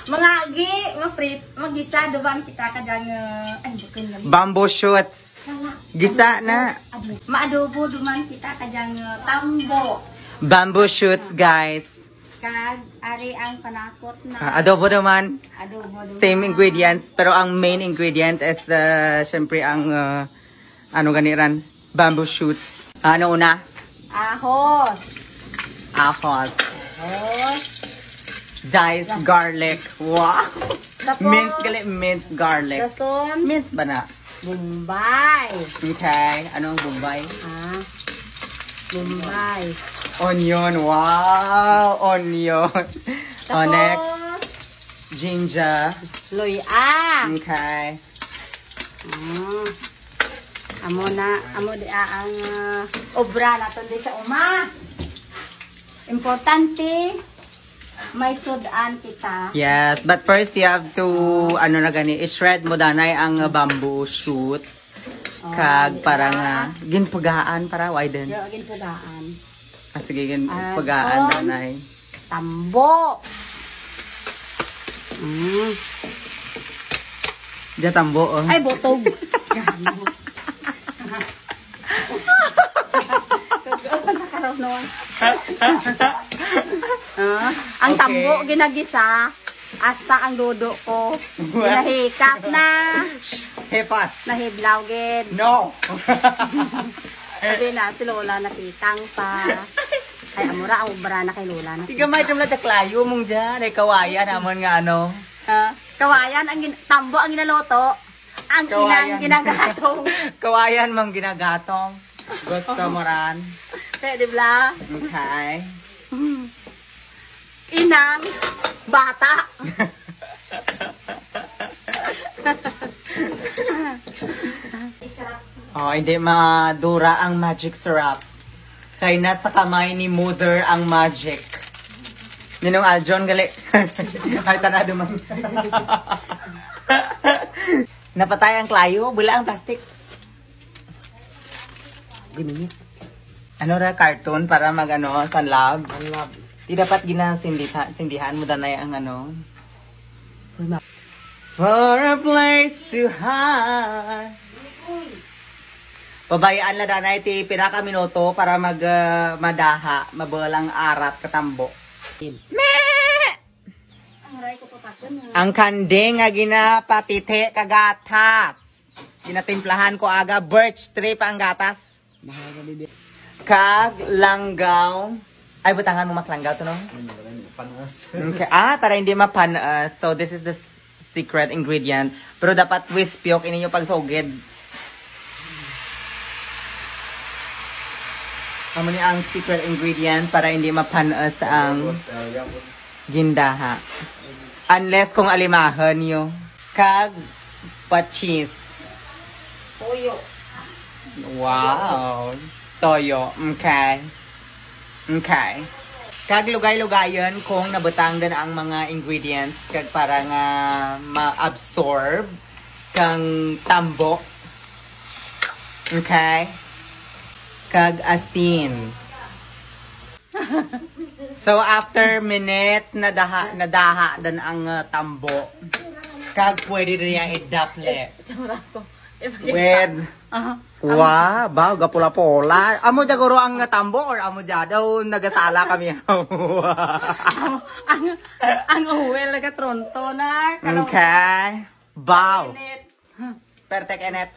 Mga gi, magisa, duman kita kadang, ay, bukan lang. Bamboo shoots. Gisa na. Maadobo, duman kita kadang tambo. Bamboo shoots, guys. Kag, ari ang panakot na. Adobo naman. Adobo, duman. Same ingredients, pero ang main ingredient is syempre ang ano ganiran, bamboo shoot. Ano una? Ahos. Ahos. Ahos. Diced garlic. Wow. Tapos, Minced garlic. Dason. Minced ba na? Bombay. Okay. Ano ang Bombay? Ah. Bombay. Onion. Wow. Onion. Tapos, Next. Ginger. loya. Okay. Amo di ang obra naton di sa uma. Importante may sudan kita. Yes, but first you have to ano na gani, i-shred mo danay ang bamboo shoots. Kag parang ginpugaan para widen. Yo ginpugaan. Sige ginpugaan danay. Tambo. Diya tambo oh. Ay botog. Ang Okay. tambo ginagisa hasta ang dudo ko ginahikap na Hepat. nahidlaw gid. No. Sabi na si Lola nakitang pa. Ay amura ang ubra na kay Lola na. Tiga may tumla taklayo mong diyan, ay kawayan namon nga ano. Kawayan ang tambo ang ginaloto. Ang inang ginagatong. Kawayan mang ginagatong. Gusto mo ran. Pwede bla? Okay. Inang bata. Oh, hindi madura ang magic syrup. Kay nasa kamay ni mother ang magic. Ninong Aljon gali. Ay tanado man. Napatay ang klayo, bula ang plastic. Giminit. Ano ra cartoon para magano sa lab? Di dapat ginasindihan mo danay ang ano. For a place to hide. Pabayaan na danay ti pinaka minuto para madaha, mabalang arat katambo. Ang kanding nga ginapatite kagatas. Ginatimplahan ko aga birch tree pa ang gatas. Kag langgaw. Ay butangan mo maklanggaw to no? Okay. Para hindi mapanas. So this is the secret ingredient. Pero dapat wispyok ininyo pagsugid. Amo ni ang secret ingredient para hindi mapanas ang gindaha. Unless kung alimahan nyo. Kag pachis. Toyo. Wow. Toyo. Okay. Okay. Kag lugay-lugayon kung nabutanggan ang mga ingredients kag para nga ma-absorb kang tambo. Okay? Kag asin. So after minutes nadaha dan ang tambo. Kag pwede niya idaple. With wow, baw gapula-pola. Amo jagoro ang tambo or amo daw nagasala kami. ang uwel nagatronto na. Okay. Baw. Perfect enet.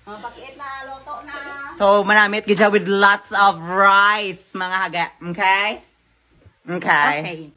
Pakiit na loto na. So manamit gid with lots of rice mga haga. Okay? Okay.